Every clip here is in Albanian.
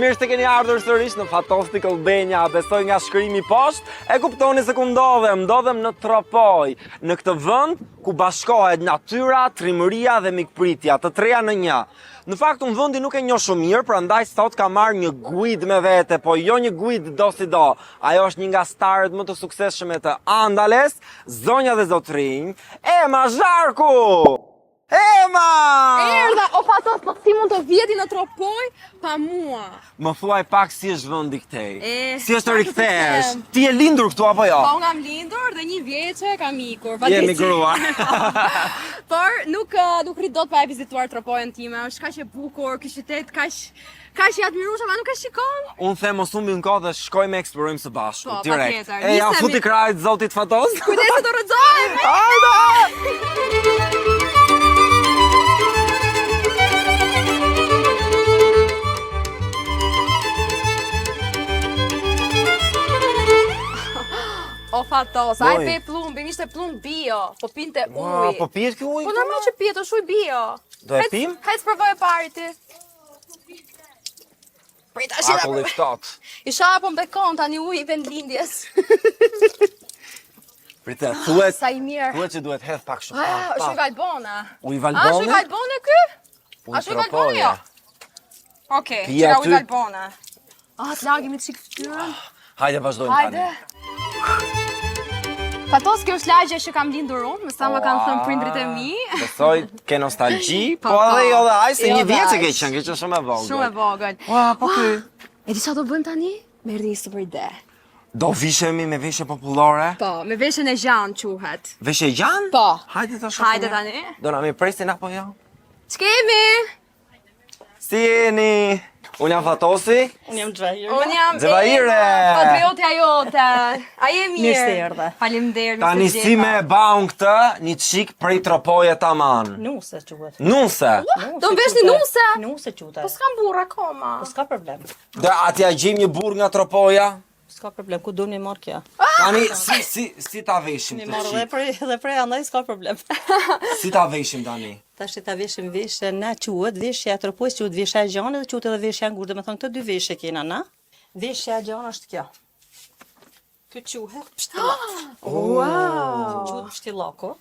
mirë se keni ardhur sërish në Fatostical Benja. Besoj nga shkrimi poshtë, e kuptoni se ku ndodhem në Tropoj, në këtë vend ku bashkohet natyra, trimëria dhe mikpritja, të treja në një. Në fakt, unë vendi nuk e njoh shumë mirë, prandaj sot ka marrë një guid me vete, po jo një guid do si do. Ajo është një nga starët më të suksesshme të Andales, zonja dhe zotrinj, Ema Zharku! Ema! Erdha, o Fatos, po si mund të vjeti në Tropoj pa mua? Më thuaj pak si është vendi këtej. Si është të sa rikthehesh? të them? Ti je lindur këtu apo jo? Po, nga lindur dhe 1 vjeçe kam ikur. Je migruar. Por nuk rrit dot pa e vizituar Tropojën time. Është kaq e bukur, ky qytet kaq i admirueshëm, a nuk e shikon? Unë them mos humbim kohë dhe shkojmë eksplorojmë së bashku, Po, direkt. patjetër. E ja Nisemi. futi krajt zotit Fatos. Kujdeset të rrëzohemi! Hajde! O Fatos, Oj. ai pe plumbim, ishte plumb bio, po pinte Wow, ujë. po pijet kjo ujë? Po normal që pijet, është ujë bio. Do e pim? Hajtë provoj e pari ti. Prit tash Akull i ftohtë. Isha apo mbekon tani uji i vendlindjes. Pritë, thuhet, Sa i mirë. thuhet që duhet hedh pak shumë. Është i Valbona. Uji A, është i Valbone? Valbone ky? Uji A, është i Valbone Tropoja. jo? Okej, Pije që ka aty. uji Valbona. Të lagim të çik fytyrën. Hajde vazhdojmë Hajde. tani. Fatos, kjo është lagja që kam lindur unë, me sa më kanë thënë prindrit e mi. Besoj ke nostalgji, po Po, edhe jo dhe aj, se jo një dhe vjeç e aq. ke qenë, ke qenë shumë e vogël. Shumë e vogël. Ua, po ky. E di sa do bën tani? Me erdhi një super ide. Do vishemi me veshje popullore? Po, me veshjen e gjanë quhet. Veshje gjanë? Po. Hajde të shohim. Hajde tani. Do na mi presin apo jo? Ç'kemi? Si jeni? Unë jam Fatosi. Unë jam Xhahir. Unë jam Xhevaire. Patriotja jote. A je mirë? Mirë se erdhe. Faleminderit. Tani si me baun këtë, një çik prej Tropoje taman. Nuse quhet. Nuse. Do mbesh një nuse? Nuse quhet. Po s'kam burr akoma. Po s'ka problem. Dhe atja gjejmë një burr nga Tropoja. S'ka problem. Ku do mi marr kjo? Tani si ta veshim Mi të marr çik? dhe prej andaj s'ka problem. Si ta veshim tani? Tash ta veshim veshje na quhet, veshja e Tropojës quhet veshja e gjanë dhe quhet edhe veshja e ngurtë. Domethënë këto dy veshje kena na. Veshja e gjanë është kjo. Ky quhet pshtillak. Wow. Quhet pshtillako.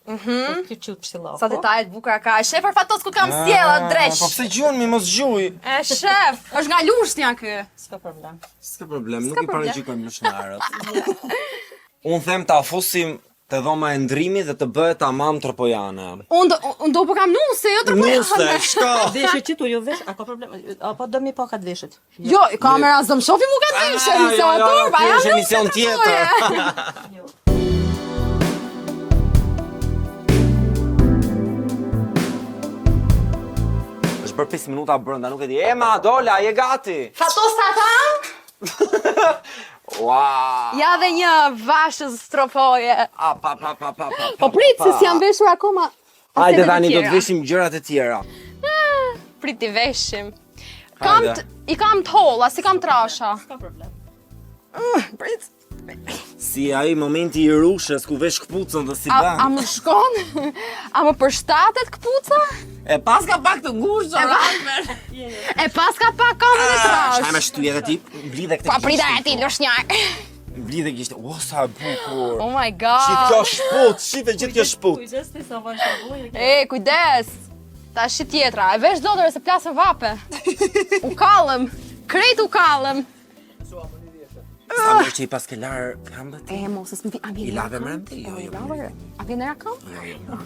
Ky quhet pshtillako. Sa detajet bukura ka. Shefer Fatos ku kam sjella dreq. Po pse gjuan mi mos gjuj? E shef, është nga lushtja ky. S'ka problem. S'ka problem, nuk i problem. paragjykojmë lushnarët. Unë them ta fusim te dhoma e ndrimit dhe të bëhet tamam tropojane. Unë do po kam nuse, jo të Nuse, shko! Veshje qitu jo vesh, a ka problem? Apo do mi pakat veshët? Jo, kamera zëm shofi mu ka të ishe, emision turba, kjo jam është emision tjetër. Është për 5 minuta brenda, nuk e di. Ema, dola, je gati. Fatos ta tham? Wow. Ja dhe një vashës stropoje. A, pa. Po prit, se si jam veshur akoma. Hajde Asetet e tani do të tjera. veshim gjërat e tjera. Prit t'i veshim. Hajde. I kam t'holla, si kam trasha. S'ka problem. Prit. Si ai momenti i rushës ku vesh kpucën dhe si A bën. më shkon? A më përshtatet këpuca? E pas ka pak të ngushtë. E pas ka pak kam edhe trash. Shajme shtyje dhe ti, mblidhe këtë Pa gishtin prita e ti, këtu. lushnjar. Mblidhe gishtin. O, sa e bukur. Oh my Shit kjo god. shput, shite gjithë kjo shput. Kujdes ti sa vash shavoje. E, kujdes. Ta shi tjetra, e vesh zotëre se plasë vape. U kallëm, krejt u kallëm. Sa mirë që i pas ke larë këmbët ti? E, mos, s'mi a vjen I lave kam? mend? Jo, jo. A vjen era kam? Jo.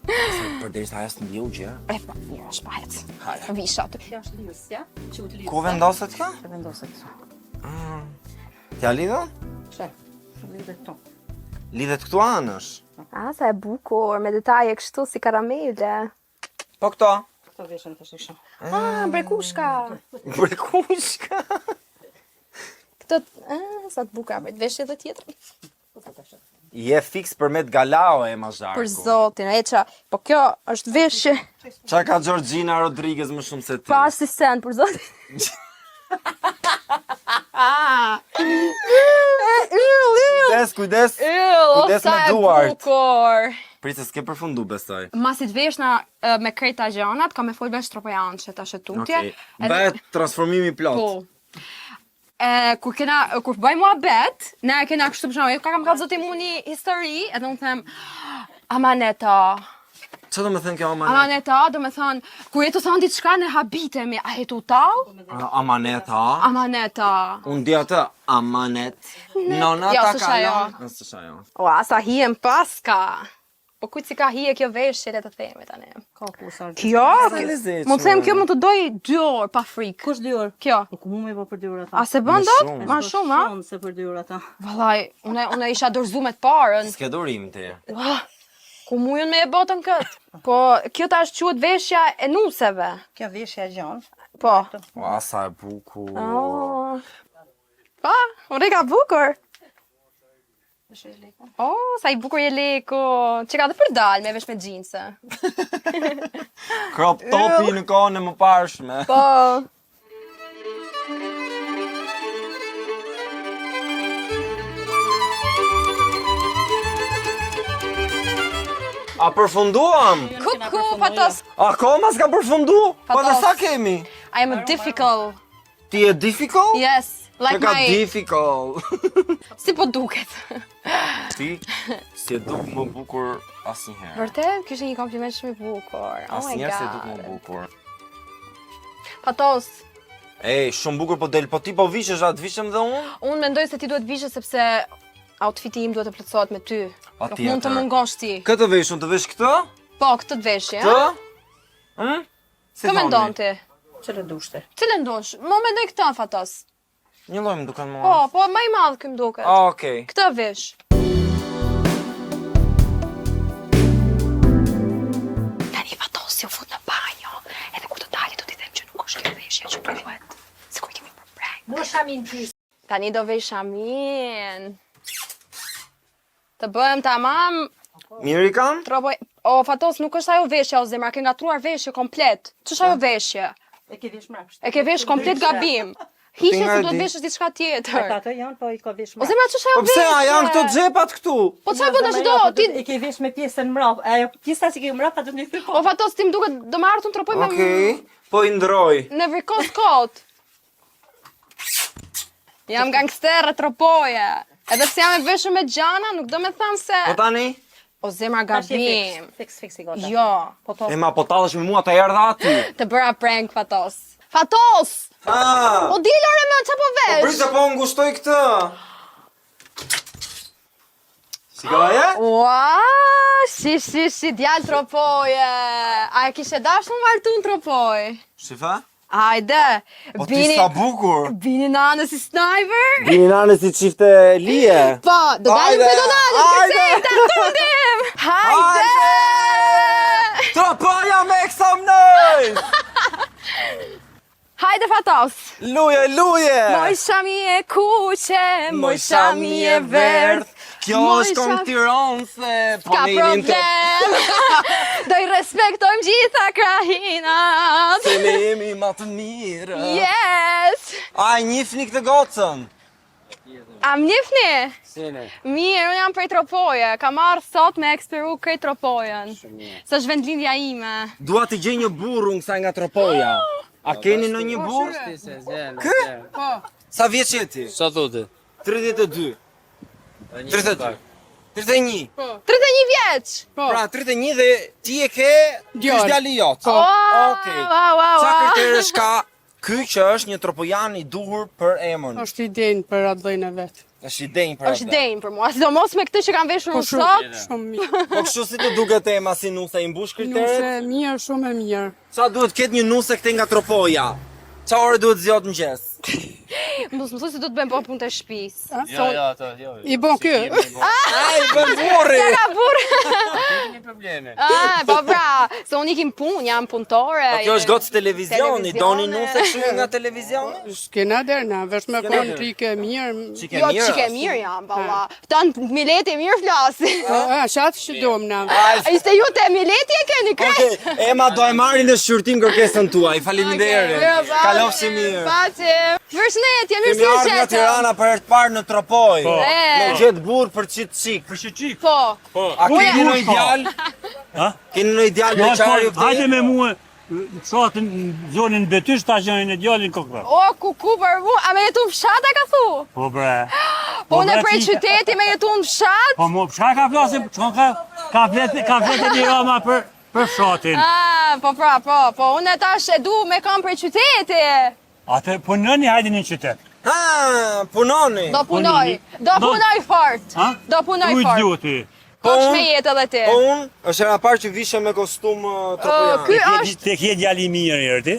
Për deri sa jas të mbiu gjë. E, pa, mirë, shpahet. Hajde. Visha aty. Kjo është lysja, quhet lysja. Ku vendoset kjo? E vendoset këtu. T'ja lidhën? Shef, lidhet këtu. Lidhet këtu anësh. A, sa e bukur, me detaje kështu si karamele. Po këto. Këto veshën të shisha. Ah, brekushka. Brekushka. Këto, sa të bukura, me të veshje dhe tjetër. Je fiks për me t'galao e ma zharku. Për zotin, e qa, po kjo është veshje, Qa ka Georgina Rodriguez më shumë se ti? pa si sen, për zotin. Kujdes, kujdes. Yll, Kujdes sa me e duart. bukur. Prit se s'ke përfundu besoj. Masi të vesh me krejta gjanat, ka me fol vesh tropojançe tash e tutje. Okej. Bëhet transformimi plot. Po. Kur bëj muhabet, ne kena kështu për shembull, ka kam kallëzot i mu një histori, edhe unë them amaneta. Ço do të thënë kjo amanet? Amaneta, do me thënë, kur jetu thonë diçka ne habitemi, a jetu tau? Amaneta. Amaneta. Unë di atë amanet. Nona Jo, ta s'është ka ajo. lënë. S'është ajo. Ua, sa hije paska. Po kujt si ka hije kjo veshje le të themi tani. Ka kusar. Kjo? lezetshme. Mund të them kjo mund të doj 2 orë pa frikë. Kush 2 orë? Kjo. Po ku mu me po për 2 orë ata? A se bën Më dot? shumë. Ma shumë, a? Shumë se për 2 orë ata. Vallai, unë isha dorëzuar me të parën. S'ke durim ti. Ua, ku mujën me e botën këtë? Po, kjo tash quhet veshja e nuseve. Kjo veshja gjanë. Po. Ua, sa e bukur. Oh. Pa, unë ka bukur. Oh, sa i bukur je leko. Që ka dhe për dalë me vesh me gjinse. Crop topi në kohën e më parshme. Po. A përfunduam? Kuku, patos. Akoma s'ka përfundu? Po dhe Patos. sa kemi? I am a difficult. Ti e difficult? Yes. Like Që ka my... difficult. Si po duket. Ti si e duk më bukur asnjëherë. Vërtet, kjo është një kompliment shumë i bukur. Oh my Asnjëherë se duk më god. bukur. Patos, Ej, shumë bukur po del, po ti po vishesh atë vishem dhe unë? unë mendoj se ti duhet vishe sepse outfiti im duhet të plotësohet me ty. Nuk Patjetër. mund të mungosh ti. Këtë vesh, unë të vesh këtë? Po, këtë të veshje, Të? ha? Si Kë mendon ti? Çfarë dushte? Cilën ndosh? Mo mendoj këtë, Fatos. Një lloj më duken mua. Po, po, më i madh kë më duket. Okej. Këtë vesh. Tani Fatos si u fut në banjo, edhe kur të dalë do t'i them që nuk është kjo veshje që duhet. Sikur kemi për prank. Mo shamin ty. Tani do vesh shamin. Të bëhem tamam, Mirë i kam? troboj... O, Fatos, nuk është ajo veshja, o zemra, ke ngatruar veshje komplet. Ç'është ajo veshje? E ke vesh mrapsht. E ke vesh komplet gabim. Hiqe nga se e duhet di. veshësh diçka tjetër. Ato janë, po i ka vesh O mrapsht. zemra, ç'është ajo Po pse veshje? a janë këto xhepat këtu? Po çfarë bën tash do? Ti E ke vesh me pjesën mrap. Ajo pjesa që ke mrap atë në O Fatos, ti më duket do më ardhun tropoj me Okej. Po i ndroj. në vrikos kot. Jam gangster tropoje. Edhe pse jam e veshur me gjana, nuk do me thënë se Po tani? o zemra gabim. Fix i gota. Jo, Po to. E ma po tallesh me mua ta erdha aty. të bëra prank Fatos. Fatos! Ah! O dilore me çfarë po vesh? Prit po ngushtoj këtë. Shikoje? Ua, shi, djalë tropoje. A e kishe dashur më martun tropoj? Shifa? Hajde, Po ti sa bukur. bini në anës si sniper? Bini nane si çifte lije. Po, do dalim Hajde, për Donaldin, hajde. kësejta, tundim! Hajde! Tropoja me examnoj! Hajde Fatos! Luje! Moj shami e kuqe, moj shami e verdh. Kjo është kom Tiranë se po Ka ne jemi në problem. Do i respektojmë gjitha krahinat. Se ne jemi ma të mirë. Yes! A, njifni këtë gocën? A më njefni? Sine. Mirë, unë jam prej tropoje. Kam marrë sot me eksperu krejt tropojen. Së është vendlindja ime. Dua t'i gjej një burr kësaj nga tropoja. A keni në një burr? Kë? Po. Sa vjeç je ti? Sa thote? 32. 32. 31. 31 vjeç! Pra, 31 dhe ti e ke ky djali jot. Okej. Wow. Qa kriterësh ka ky që është një tropojan i duhur për emën? Është i denjë për atë dhejnë e vetë. Është i denjë për Është atë. denjë për mua, sidomos me këtë që kam veshur unë sot. Shumë mirë. Po kështu si të duket ema si nuse i mbush Nuse kriteret? mirë, shumë e mirë. Sa duhet ketë një nuse këte nga tropoja? Qa ore duhet zjot në gjes? Mos mësoj se do të bëjmë po punë të shtëpisë. Jo, ato, jo. I bon kë. Ai, bën burri! Ka burr. Një probleme. Po pra, se unë ikim punë, jam punëtore. Po kjo është gocë televizioni, doni Televizione. nuse kështu nga televizioni? S'kena derna, vesh me S'kena konë derna. trike mirë. Çike Jo, mirë. çike mirë jam, valla. Këta mileti e mirë flasin. Shatë që dom na. Ishte ju te mileti e keni krejt. Okej, Ema do e marrin në shqyrtim kërkesën tuaj. Faleminderit. Kalofshi mirë. Pace. Përshëndetje. gjetje, mirë Kemi si ardhur nga gjetje. Tirana për herë të parë në Tropoj. E. Në gjet burr për çik. Për shqip. Po. A keni në ideal? Ha? Keni në ideal Jo, beqar ju hajde me mua, shotin në zonin Betysh, ta gjojnë e djalin kokra. O, ku për mu, a me jetu në fshat e ka thu? Po bre. Po në bre, prej qika. qyteti me jetu në fshat? Po mo, çka ka flasim, ka vete një rama për fshatin. Po pra, po, unë tash e du me kam prej qyteti. Atë punoni hajde në qytet. Ha, punoni. Do punoj fort. Ha? Do punoj Ujt fort. luti. Po unë- shme jetë edhe ti. Po unë, është era parë që vishe me kostum tropojan. Ky është, Te kje djali mirë erti,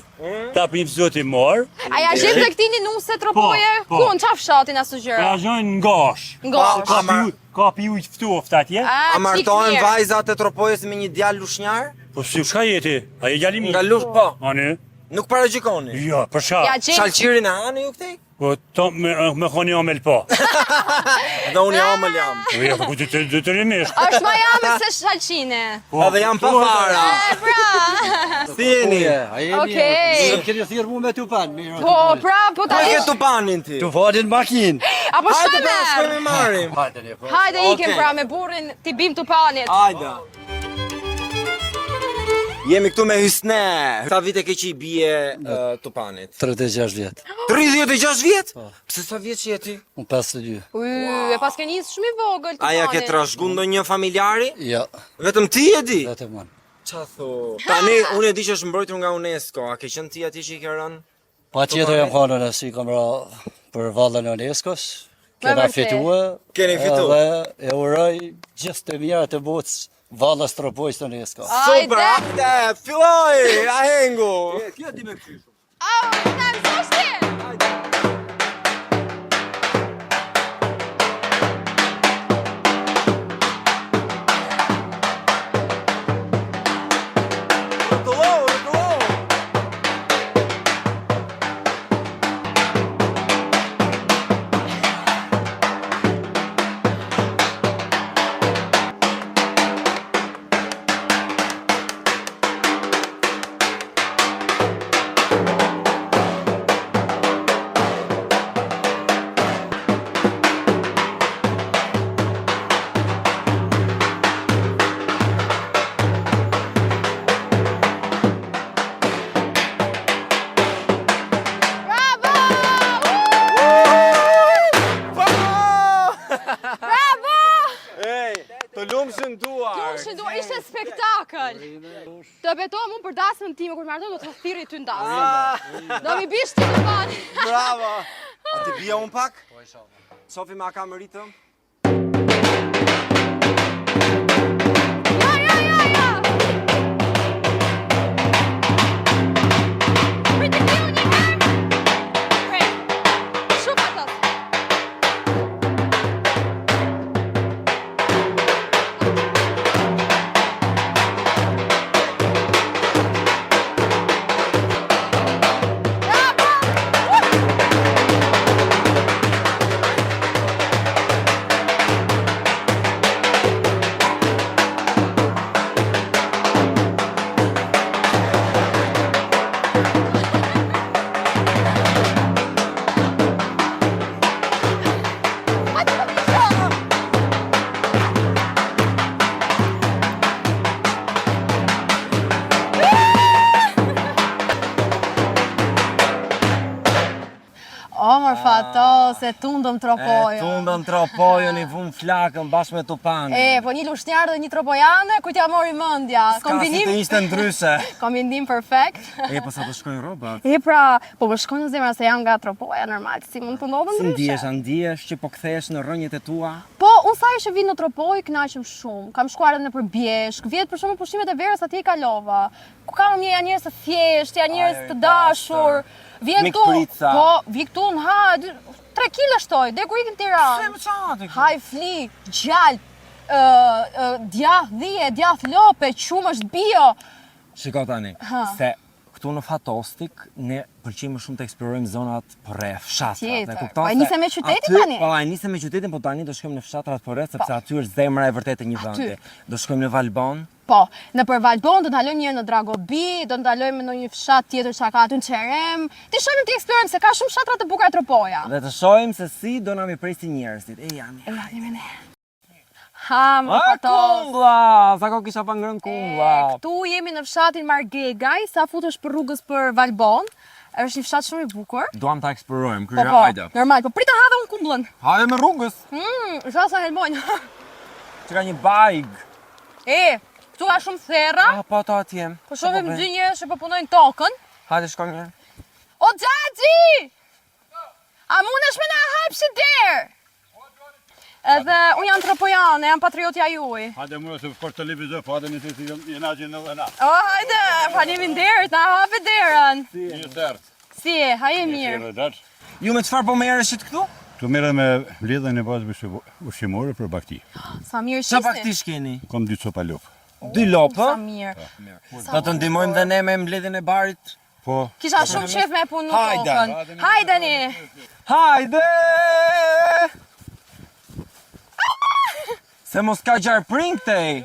ta për një zoti morë, a ja gjem të këtini nuse tropoje? Po, Ku po. në qaf shatin asë pra gjëra? gjojnë ngash. Ngosh. Ka pi ujt ftoft atje. A Qik martohen mirë. vajzat e tropojës me një djalë lushnjar? Po si çka jeti? A je djali Nga mirë? lush, po. Ani? Nuk paragjikoni. Jo, për shka. Ja gjem, Shalqirin e hani ju këtej? Po to me khoni omel po. Dhe unë jam më jam. Po ja, po të rimesh. është ma jame se shalqine. Edhe jam pa fara. E, pra. Si jeni? Okej. Keni thirrë mu me tupan, mirë. Po, pra, po Ku ta e ke ish. tupanin ti? Tu falin makinë. Apo Hajde pra, shkojme. shkojmë marrim. Hajde ne. Po. Hajde ikim Okej. pra me burrin ti bim të panit. Hajde. Jemi këtu me Hysne. Sa vite ke që i bie tupanit? 36 vjet. 36 vjet? Pse sa vjet që jeti? Unë 52. E pas ke njës shumë i vogël të Aja ke panit. trashëguar ndonjë familjari? Ja, Vetëm ti e di? vetëm unë. Qa thu? Tani, unë e di që është mbrojtur nga UNESCO. A ke qenë ti atje që i ke rënë? Pa tjetër jam kanë në si kam ra për vallën e UNESCO-s. Me Kena vërtet. fitua. Keni fitu. Edhe e uroj gjithë të mira të botës vallës Tropojës të UNESCO. Super, hajde, filloj, a hengu. Kjo di me kysh. Au, në mësosh ti? Bravo! Bravo! Ej, të lumshën duar. Ishte spektakël. Të betohem unë për dasmën time kur marrë do të thirri ty në dasmë. Do mi bish ti në bani. Bravo. A të bia unë pak? Po, inshallah. Sofi ma ka më ritëm? Ja. Pritë të një herë. Prej, shumë atës. O, mër fato, se tundëm tropojo. Tundën tropojën, i vun flakën bashkë me tupanin. Po një lushnjarë dhe një tropojane, ku t'ja mori mëndja. Ska si të ishte ndryshe. Kombinim perfekt. Po sa të shkojnë robat. Pra, po më shkojnë në zemra se jam nga tropoja, normal, si mund të ndodhë Si ndryshe. ndihesh që po kthehesh në rrënjët e tua? Po, unë sa ishe vinë në tropoj, kënaqem shumë. Kam shkuar edhe në përbjeshk, vjetë për shumë pushimet e verës aty i kalova. Ku kam janë njerëz të thjesht, janë njerëz të dashur. Vjen Mik këtu, prica. po, vi këtu në ha, 3 kila shtoj, dhe kur ikim Tiranë. qatë? Haj fli, gjall, djath dhije, djath lope, qumë është bio. Shiko tani, se këtu në Fatostik ne pëlqejmë shumë të eksplorojmë zonat përreth, fshatrat. Tjetër. E kupton Po, e se nisem me qytetin aty- tani? Po, e nisem me qytetin, po tani do shkojmë në fshatrat përreth sepse aty është zemra e vërtetë e një vendi. Do shkojmë në Valbon, Po, në për Valbon do ndalojmë një herë në Dragobi, do ndalojmë në një fshat tjetër që ka aty në Qerem. Ti shohim ti eksplorojmë se ka shumë fshatra të bukura Tropoja. Dhe të shohim se si do na mi presin njerëzit. E jam. Ha, më fatos. Kumblla, sa ko kisha pa ngrënë kumblla. Këtu jemi në fshatin Margegaj, sa futesh për rrugës për Valbon. Është një fshat shumë i bukur. Duam ta eksplorojmë, Po, hajde. normal, po prita ha dhe unë kumbullën. Hajde me rrugës. Sa helmojnë. Që ka një bajg. Këtu ka shumë therra. Po to atje. Po shohim dy njerëz që po punojnë tokën. Hajde shkojmë një. O Xhaxhi! A mundesh me na hapsh derë? Edhe unë jam tropojane, jam patriotja juaj. Hajde më se për televizor, po hajde në të jena gjë në na. O, hajde, faleminderit, na hape derën. Një tert. Si, haje mirë. Ju me çfarë po merreshit këtu? Tu merrem me vledhjen e bazës ushqimore për bakti. Sa mirë Çfarë shisni. baktish keni? Kam 2 copa lop. 2 lopë? Sa mirë. Do të ndihmojmë dhe ne me mbledhjen e barit. Po, Kisha shumë qef me punu Hajde. tokën. Hajdeni. Hajde! Se mos ka gjarë pring tej.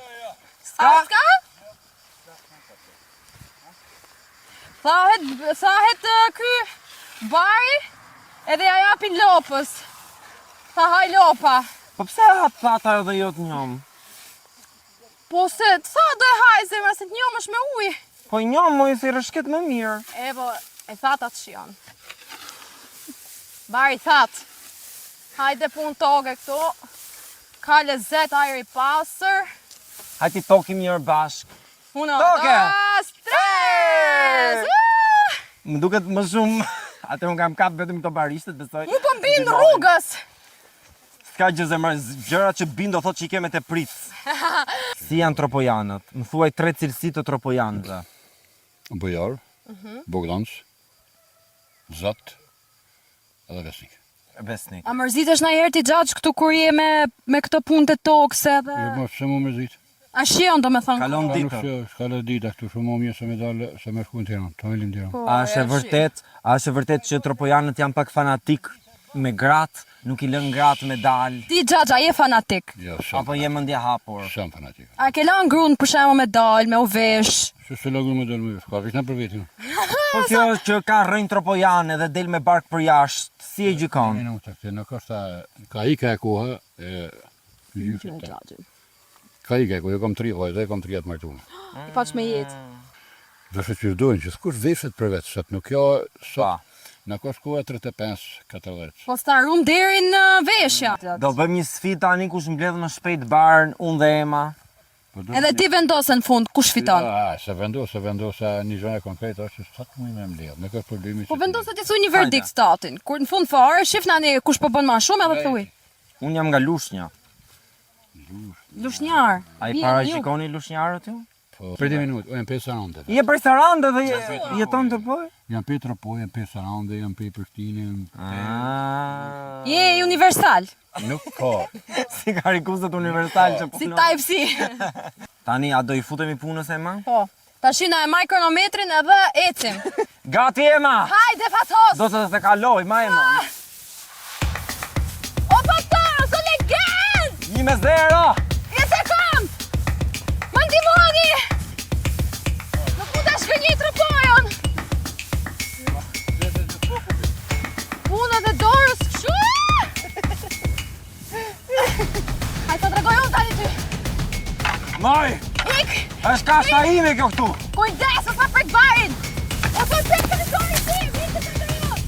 Ska? Thahet ky bari edhe ja japin lopës. Tha haj lopa. Po pse hap thata edhe jo të njom? Po se, sa do e haj zemra se të njom është me ujë. Po njom moj si rëshket më mirë. E po, e thata të shion. Bari that. Hajde pun toke këtu. Ka lezet ajri pasër. Hajti tokim njërë bashk. Uno, Toke! dos, tres! Më duket më shumë. Atë unë kam kap vetëm këto barishtet, besoj. Mu po mbi në rrugës. S'ka gjë zemra, gjëra që bin do thot që i keme të pritës. Si janë tropojanët? Më thuaj 3 cilësi të tropojanëve. bojar, bogdanç, zot edhe vesnik. Besnik. A mërzitesh na herë ti Xhaxh këtu kur je me këto punë të tokës edhe... Jo, më shumë më zit. A shion do me thonë? Kalon Nuk ditë. se shkallë dita këtu shumë më mirë se me dalë se me shku në Tiranë, të melim Tiranë. A është e vërtet që tropojanët janë pak fanatik me gratë, nuk i lën gratë me dalë, Ti Xhaxh, a je fanatik? Ja, apo je mendje hapur? Shumë fanatik. A ke lanë grunë për shembull me dalë, me u vesh? Se logur më dalë më vesh, ka vesh për vetin. Po kjo që ka rënjë tropojanë dhe del me bark për jashtë, si e gjykon? Në të këtë, në kështë ka i ka e koha e lyfit ta. Ka i ka e koha, jo kam 3 vajza, kam 3 atë martume. I paç me jetë. Dhe se që vdojnë që s'kush veshet për vetë, sot nuk jo, sot, në kështë koha 35-40. Po sta rum deri në veshja. Do bëjmë një sfidë tani kush mbledh më shpejt barën, unë dhe Ema. Edhe ti vendose në fund kush fiton. Ja, se vendosa një gjëna konkrete është që sot mujë me mbledh, në kështë problemi Po vendose ti thuj një verdikt statin. Kur në fund fare shifna ne kush po bën më shumë edhe thuj. Unë jam nga Lushnja. Lushnjar. A i parashikoni Lushnjarët ju? Po, për 2 minutë, o jam 5 sarande. Je prej Sarande dhe jeton të poj? Jam 5 Tropoj, jam 5 sarande, jam 5 Prishtinë. Je universal. Nuk ka. Si karikuzët universal që Si punon. Type C. Tani, a do i futemi punës Ema? Po. Tash na e maj kronometrin edhe ecim. Gati Ema! Hajde fatos. Do të të kaloj, ma Ema. O fatos, o legend! 1-0! Një sekund! Më ndihmoni! Nuk mund ta shkënjej tropojon! Punët e dorës kështu! Hajde të tregoj unë tani ty! Moj! Ik! është kashta ime kjo këtu! Kujdes, ose prek barin! Ose prek territorin tim! Ik të tregoj!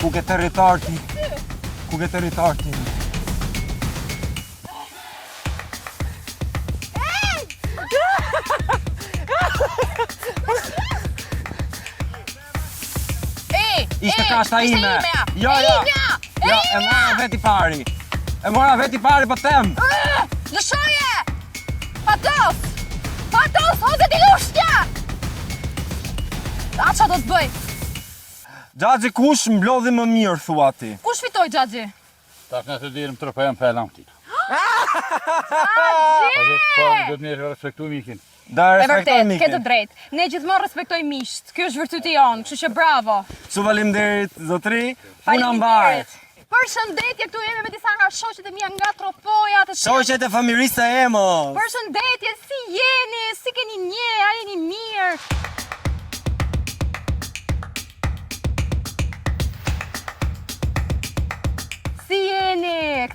Ku ke territor ti? Ku ke territor ti? Ishte kashta ime! Jo, jo! Jo, e mora veti pari! E mora veti pari, po tem! Lëshoje! Fatos! Fatos, hoze ti lushtja! A qa do të bëj? Xhaxhi kush mblodhi më mirë, thua ti? Kush fitoj, Xhaxhi? Tash në të dirëm tropojan për lamtit. Xhaxhi! Po, do të një respektu mikin. Da E respektoj vërtet, ke të mikin. drejtë. Ne gjithmonë respektojmë miqt. Ky është virtyti jon, kështu që bravo. Su faleminderit, zotri. Puna mbar. Përshëndetje, këtu jemi me disa nga shoqet e mia nga Tropoja të Shoqet e familjes së Emës. Përshëndetje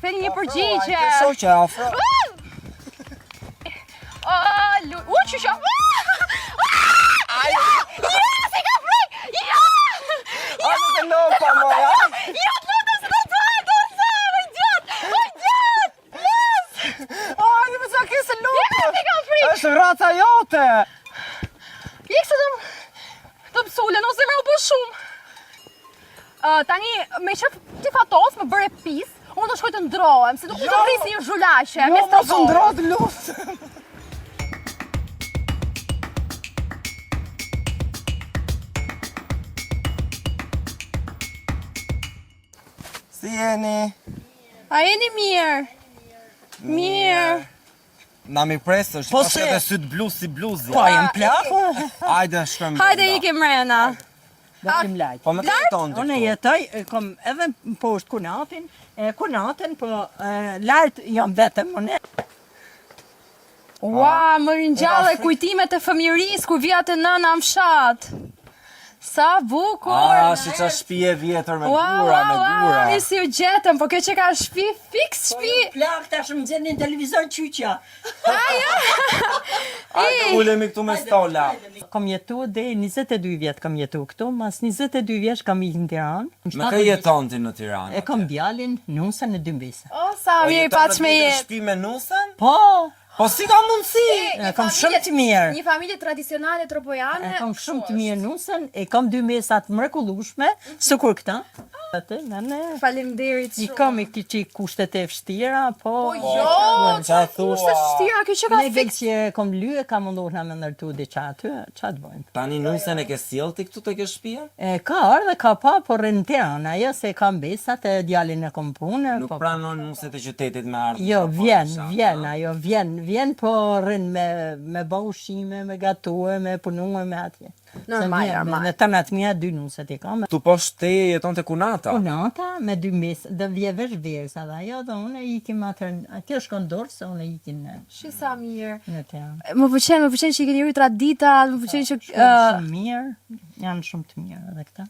ktheni një përgjigje. Shoqe afro. Qysha. Ja, si ka prej! Ja! A të lopa moja? Ja, të lutem se do të bëj, do të sa, gjatë! Yes! Ai, më sa ke se lopa. Ja, si ka prej! Është raca jote. Ik se të mësulen, ose me u bë shumë. Tani, me qef ti fatos, më bëre pis, unë do shkoj të ndrohem, se nuk më të vrisi një zhulashe, me Jo, mos u ndrot luft. Si jeni? A jeni mirë? Mirë. Na mi presësh, Po pas se- edhe syt bluz si bluzi. Po, jem plakë. Hajde, shkojmë. Hajde brenda. ikim mrena. Do t'im lajt. Po me të jeton ti Unë këtu? jetoj, kom edhe poshtë kunatin, kunatin, po lart jam vetëm unë. Ua, më ringjallë kujtimet e fëmijërisë kur vija te nëna në fshat. Sa bukur. Si qa shtëpi e vjetër me Ua, gura, me ua, gura. ua, si u gjetëm, po kjo që ka shtëpi, fiks shtëpi. Plak tash më nxjerrin televizor qyqja. Hajde, ulemi këtu me stola. Kam jetu deri 22 vjet kam jetu këtu, mas 22 vjeç kam ikë në Tiranë. Me kë jeton ti në Tiranë? E kam djalin nusën e 2 mbese. O, sa mirë i paç me jetë. Shtëpi me nusën? Po, Po si ka mundësi? e kam shumë të mirë. Një familje tradicionale tropojane. E kam shumë të mirë nusën, e kam 2 mesat mrekullueshme, sikur këta. Atë, nëne. Faleminderit I shumë. kam i këti që kushtet e vështira, po... Jo, qa thua? Kushtet shtira, kjo që ka Ne fiks. vetë që kom lye, kam mundur në me ndërtu dhe qa aty, qa të bojnë. Tani nusën e ke sjell ti këtu te kjo shtëpia? E, ka ardhe, ka pa, por rënë Tiranë, ajo se kam besat e djalin e kom punë. Nuk Po, pranon nuset e qytetit me ardhmë. jo, vjen, ajo vjen, po rënë me ba ushqime, me gatue, me punue, me atje. Normal, normal. Në të natë mija 2 nuset i kam. Tu poshtë teje jeton te kunata? Punata me 2 mes, dhe vje vesh versa, dhe ajo dhe unë ikim atër, atje shkon dorë, se unë ikim Shi sa mirë. në Tiranë. Më pëlqen që i keni rrit tradita, më pëlqen që Shumë mirë, janë shumë të mirë edhe këta.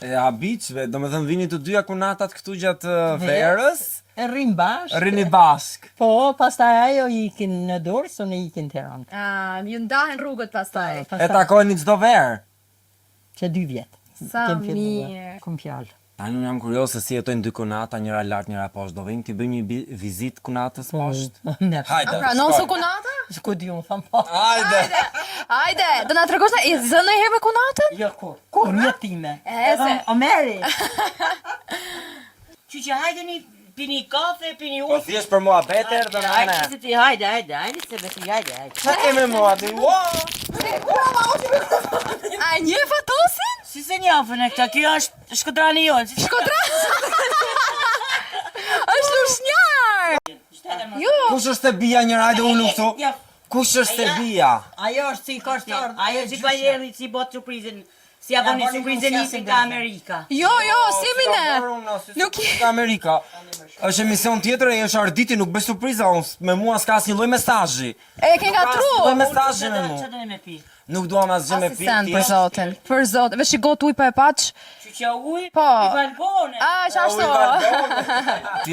E habitshve, do me thënë vini të dyja kunatat këtu gjatë verës, E rrim bashkë. rini bashk. Po, pastaj ajo ikin në dorë, se unë ikin në Tiranë. ju ndahen rrugët pastaj. E takojni çdo verë. Që 2 vjetë. Sa Kem filluar. mirë. Kom fjallë. Tani unë jam kurioz se si jetojnë dy kunata, njëra lart, njëra poshtë. Do vim ti bëjmë një vizit kunatës poshtë? Ne, Hajde. Pranon su shkojmë. kunata? s'ku di unë tham po. Hajde. Hajde, do na tregosh na, e zënë ndonjëherë me kunatën? Jo, kur një time. E, se- Omeri. Që hajde një, pini kafe, pini Po thjesht për mua beter, do në ne. Hajde, se besi, hajde. Qa ke me mua ti? Wow! A një fatosin? Si se njafën e këta, kjo është shkodrani jonë. Është lushnjar. Jo. Kush është e bia njëra, hajde unë këtu? Ja. Kush është e bia? Ajo është si kostar. Ajo si ka jeri, si bot surprizën. Si ja boni surprizën nisin nga Amerika. Jo, si mi ne. Nuk Nuk i Amerika. Është emision tjetër e është arditi, nuk bëj surpriza, unë me mua s'ka asnjë lloj mesazhi. E ke gatru. Lloj mesazhi me mua. Çfarë do me pi? Nuk duam asgjë me pi. Asistent për zotin. Për zotin. Vesh i got uj pa e paç. Që uj? Po. I balkone. A, ç'ashtu?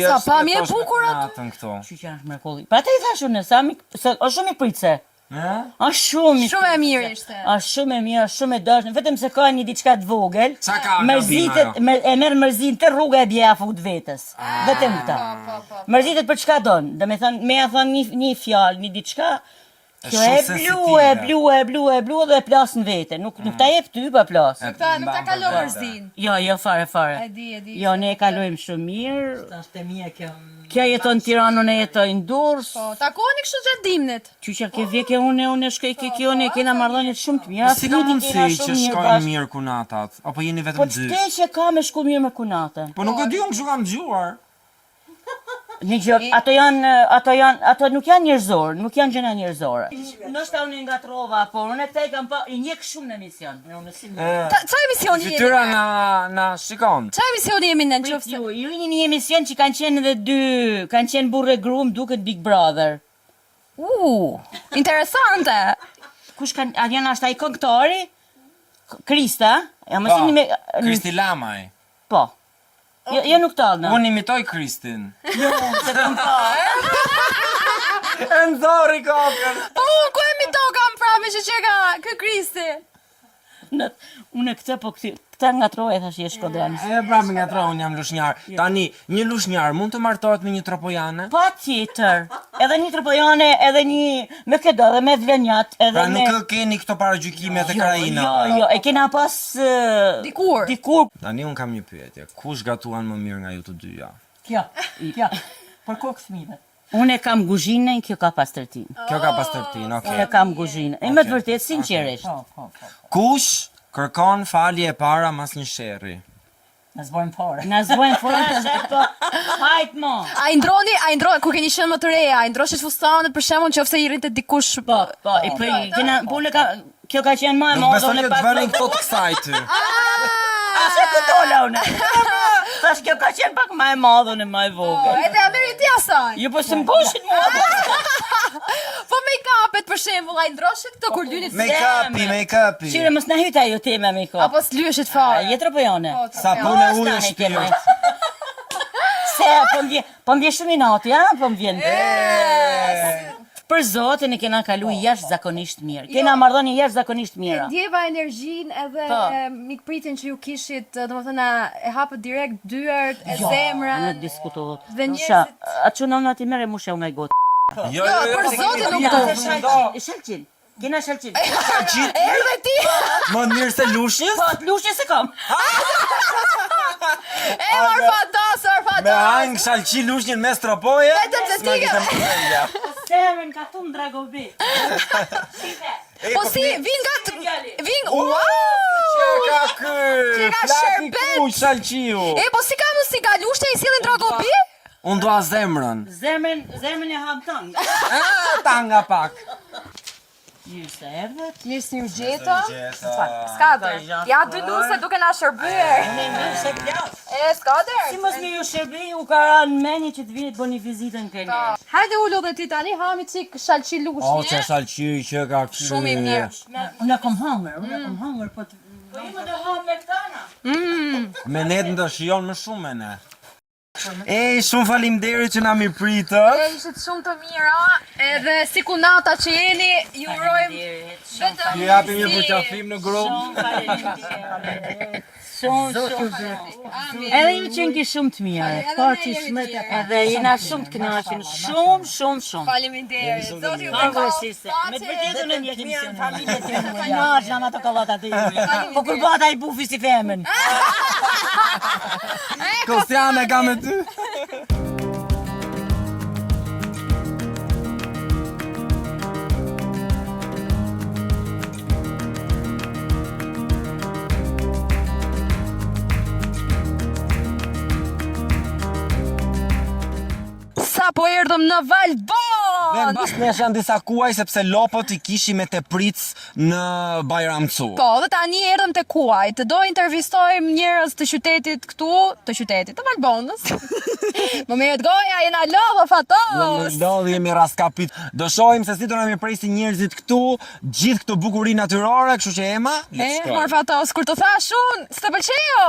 Sa pamje e bukur aty. këtu. Që është mrekulli. Pa te i thash unë, sa është shumë i pritse. Është shumë. Shumë e mirë ishte. Është shumë e mirë, është shumë e dashur, vetëm se ka një diçka të vogël. Qa ka, Mërzitet, Gabina, e merr mërzin të rruga e bja fut vetës. Vetëm këtë. Mërzitet për çka don. Do me thënë, me ja thon një fjalë, një diçka. Kjo e blu dhe e plas në vete. Nuk ta jep ty pa plas. Nuk ta kalon mërzin. Jo, fare. E di. Jo, ne e kalojmë shumë mirë. Është e mia kjo. Kjo jeton në Tiranë, unë jetoj në Durrës. Po, takoni kështu gjatë dimnit. Qyqa ke vjekë unë shkoj kjo ne kena marrëdhënie shumë të mira. Si ka mundësi që shkojnë mirë kunatat? Apo jeni Po vetëm të dy? që ka me shku mirë me kunate. Po nuk e di, unë kështu kam dëgjuar. Një gjë, ato nuk janë njerëzor, nuk janë gjëna njerëzore. Ndoshta unë ngatrova, por unë këta i kam pa, i njeh shumë në emision. Unë si. Qa emisioni jeni? Fytyra na shikon. Qa emisioni jemi në qofse? Ju jeni një emision që kanë qenë edhe dy, kanë qenë burrë e grum, duket Big Brother. Interesante. Kush kanë, a janë ashta i këngëtari? Krista, ja më sini me Kristi Lamaj. po. Jo nuk tallna. Unë imitoj Kristin. Jo, se kam pa. E nëzori kokën. Po, ku e mi to kam prapë që ka kë Kristi? Unë këtë po këta nga troje thash je shkodran. E prapë nga tro, unë jam lushnjar. Tani, një lushnjar mund të martohet me një tropojane? Pa tjetër. Edhe një tropojane, edhe një me këdo, edhe me vlenjat, edhe Pra me... nuk keni këto paragjykimet e kraina. Jo, e kena pas... Dikur. Tani unë kam një pyetje. Kush gatuan më mirë nga ju të dyja? Kjo. Për kokë fëmijëve. Unë e kam guzhinën, kjo ka pastërtin. Kjo ka pastërtin, E okay. kam guzhinën. E me të vërtet, sinqerisht. Kush kërkon falje e para mas një sherri? Na zbojmë fare, po. Hajt mo. A i ndroni, kur keni qenë më të reja, a i ndroshit fustanët për shembull nëse i rrinte dikush. Po, i për kena pune ka kjo ka qenë më e Nuk madhe besoj unë që të vënin këto të kësaj ty. Se këtola unë. Thash kjo ka qenë pak më e madhe unë më e vogël. Edhe ameriti asaj. Jo po se mbushit mua. Po make-upet për shembull, a i ndroshit këto kur lyni Make-upi. Qire mos na hyta ju tema me ko. apo s'lyeshit fare. Je tropojane. Sapun e ujë shpirt. Se po m'vjen shumë i nati, ha? Po m'vjen. Për zotin e kena kalu jashtëzakonisht mirë. Kena marrëdhënie jashtëzakonisht mira. Ndjeva energjinë edhe Po. mikpritin që ju kishit, domethënë e hapët direkt dyert, e Nuk zemrën. diskutohet. Dhe Sha, atë që nëna ti merre mushja nga i gotë. Jo, për zotin nuk do. Shalqin. Kena shalqin. Erdhe ti. Më mirë se lushjes? Po, të lushe se kam. E orfados. Me hangë shalqi lushnjën mes tropoje? Vetëm se ti Seven ka thunë dragobi. Po si, vin, wow! Që ka ky? Që ka Flaki sherbet. ku shalqiu? E, po si ka mos si ka lushte i sillin dragobi? Unë dua zemrën. Zemrën e ham tëngë. Tanga pak. Mirë se erdhët. Mirë si ju gjeta. S'ka der. Ja dy luse duke na shërbyer. Mirë se plas. E, s'ka der. Si mos me ju shërbi, u ka ranë meni që të vini të bëni vizitën kënë. Hajde ullu dhe ti tani, hami qik shalqi O, lushnje. që shalqi që ka ky. Shumë i mirë. Unë kom hangër, po të... Më të hangë me këtana. Me net në të shion më shumë me ne. E, shumë faleminderit që na mirëpritët. E, ishit shumë të mira, edhe si kunata që jeni, ju urojmë vetëm Ju japim një përqafim në grup. Shumë. Edhe ju qenë ki shumë të mirë. Po që shmët edhe jena shumë të kënaqur, shumë. Faleminderit. Zoti ju Pavarësisht. Me të vërtetën e njeh emisionin. Familje të mia. Kënaq janë ato kallata të imi. Po kur bata i bufi si femën. Kostiane ka me ty. Sa po erdhëm në Dhe Valbon! mbas nesh janë disa kuaj sepse lopët i kishim me te pric në Bajramcu. Po, dhe tani erdhëm te kuaj, të do intervistojmë njerëz të qytetit këtu, të Valbonës. Më merret goja, jena lodhë fatos! Lodhë jemi raskapit. Do shohim se si do na mirëpresin njerëzit këtu, gjithë këtë bukuri natyrore, kështu që Ema, let's go. Mor fatos, kur të thash unë, s'të pëlqeu!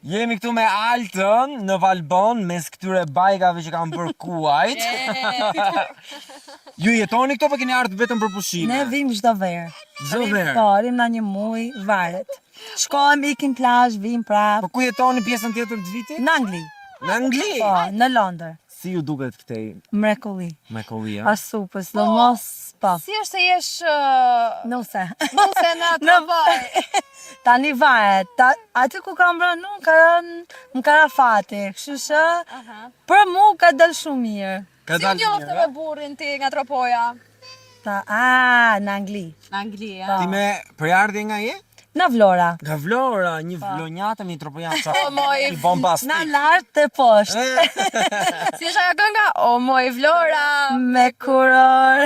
Jemi këtu me Altën në Valbon mes këtyre bajkave që kanë bërë kuajt. Ju jetoni këto për keni ardhur vetëm për pushime? Ne vim çdo verë. Çdo verë. Po, rim na një muj, varet. Shkojmë, ikim plazh, vim prap. Po ku jetoni pjesën tjetër të vitit? Në Angli. Në Angli. Po, në Londër. Si ju duket këtej Mrekulli. me kollia? Pas supës, do mos po. Si është se jesh Nuse. nuse në atë vaj? Tani varet. Aty ku kam rënë unë, ka rënë më karafati. Kështu që për mu ka dal shumë mirë. Ka Si dalë njofte mirë, me burrin ti nga tropoja? Në Angli. Në Angli, Ti me përjardhje nga je? Në Vlora. Nga Vlora, një vlonjatë me një tropojanë qa. moj. I bombastik. Në lartë të poshtë. Si është ajo kënga? O moj Vlora! Me kuror.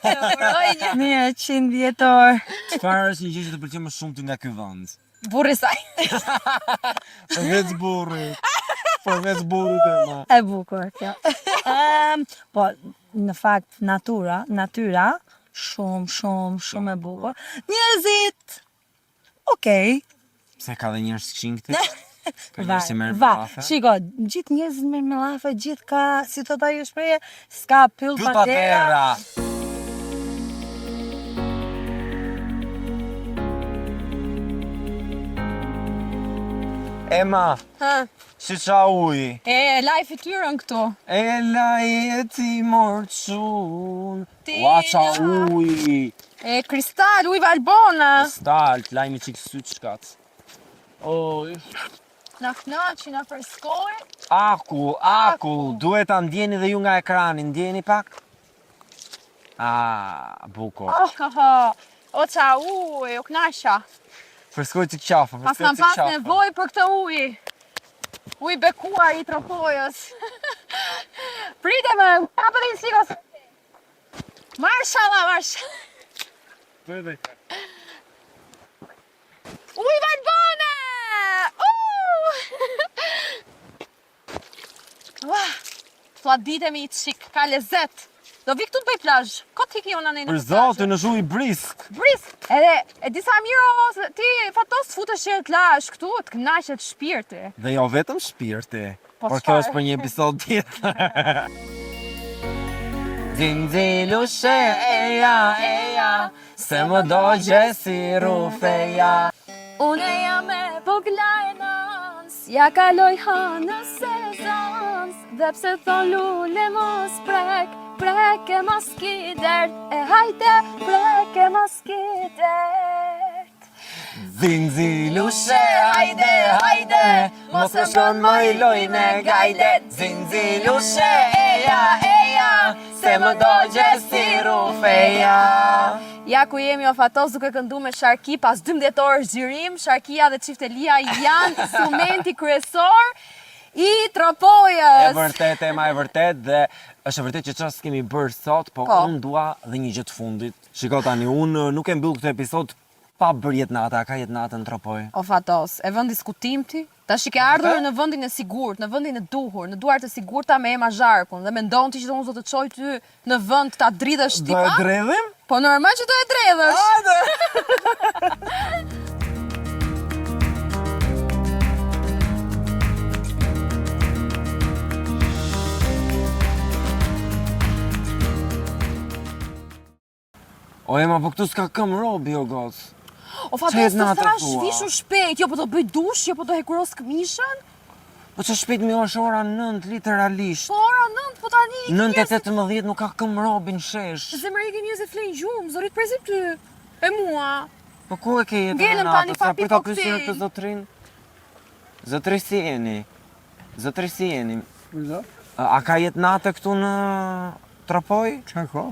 Uroj një Mirë, 100 vjetor. Çfarë është një gjë që të pëlqen më shumë ty nga ky vend? burri saj. Përveç burrit. Përveç burrit e ma. E bukur kjo. Po, në fakt natyra, shumë e bukur. Njerëzit, okej. Pse ka dhe njerëz të këqij këtu? Si merr kafe? Shiko, gjithë njerëzit merr me llafe, gjithë ka, si thot ajo shprehje, s'ka pyll patera. Ema, si qa uji? E, life i tyrën këtu. E la jeti morçun. Ua qa uji. E, kristal, ujë Valbona. Stalt, lajmi qik syt shkat. Oj. Na knaqi, na freskoj. Akull, duhet ta ndjeni dhe ju nga ekrani, ndjeni pak? Buko. O qa ujë, o knaqja. Freskoj të qafa, Pas kam pas nevoj për këtë ujë. Ujë bekuar i Tropojës. Prite me, kapë dhe i sikos. Marshala. Ujë Valbona! Fladitemi i qik, ka lezet. Do vi këtu të bëj plazh. Kot hiki ona në Për zotin është ujë brisk. Edhe, e disa miro, ti fatos futesh që t'lash këtu, të knaqet shpirti. Dhe jo vetëm shpirti, Po por çfarë? kjo është për një episod tjetër. Zinxilushe eja, se më dogje si rufeja. Une jam e bogla e nans, ja kaloj hanës e zans, dhe pse thon lule mos prek e mos ki dert, e hajte prek e mos ki dert. Zinxilushe hajde, mos e shkon më i lojnë e gajde. Zinxilushe eja, se më dogje si rufeja. Ja ku jemi o fatos duke këndu me Sharki pas 12 orë zgjirim, Sharkia dhe Çiftelia janë instrumenti kryesor i Tropojës. E vërtet, Ema, e vërtet, dhe është e vërtet që çfarë s'kemi bërë sot, po unë dua dhe një gjë të fundit. Shiko tani, unë nuk e mbyll këtë episod pa bërë jetnata, ka jetnata në Tropoj. O fatos, e vën diskutim ti? Tash i ke ardhur në vendin e sigurt, në vendin e duhur, në duart e sigurta me Ema Zharkun dhe mendon ti që unë do të çoj ty në vend ta dridhësh ti Do e pa? dredhim? Po normal që do e dredhësh. O Ema, po këtu s'ka këm robi o gos. O fatos Çet të natë thash thua? vishu shpejt, jo po do bëj dush, jo po do hekuros këmishën. Po që shpejt mi është ora 9 literalisht. Po ora 9, po tani 9:18 nuk ka këm robin shesh. Zemërike njerëz e flenë gjumë, zorit prezim ty. E mua. Po ku e ke jetën e Ngelëm tani natës? pa Sa pi për ta koktel. pyesur këtë zotrin? Zotri si jeni? Zotri si jeni? A ka jetë natë këtu në Tropoj? Qa ka?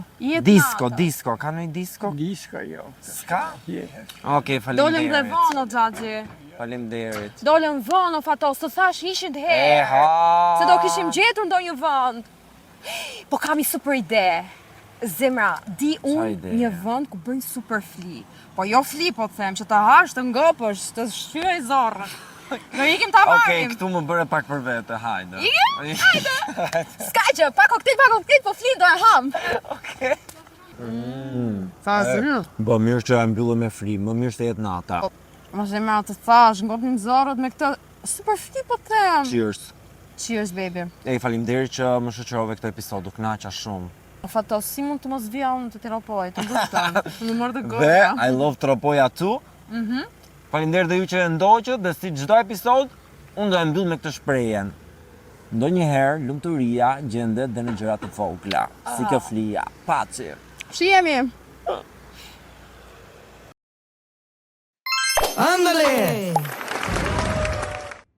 Disko, ka nëjë disko? Diska jo. S'ka? Jehet. Okej, Dolëm dhe faleminderit. vonë o xhaxhi. Faleminderit. Dolëm vonë o fatos, të thash ishin të herë. Ha. Se do kishim gjetur ndonjë vend. Po kam një super ide. Zemra, di Qa unë ide? një vend ku bëjnë super fli. Po jo fli, po them, që të hash, të ngopësh, të shtyrej zorrën. Do ikim ta Okej, marrim. këtu më bëre pak për vete, hajde. Ska që, pa koktel, po fli do e ham. Sa zërë? Bo mirë që e mbyllë me fri, më mirë se jetë nata. Ma zemra të thash, ngopnin zorët me këtë super fli, po them. Cheers. Cheers, baby. Ej, faleminderit që më shoqërove këtë episod, u kënaqa shumë. O fatos, si mund të mos vija unë të Tropoj, të guston. Më mërë të Dhe goja. I love Tropoja tu. Faleminderit dhe ju që e ndoqët dhe si çdo episod, unë do e mbyll me këtë shprehjen. Ndonjëherë lumturia gjendet dhe në gjëra të vogla, si kjo flia. Paçi. Shihemi. Ándale.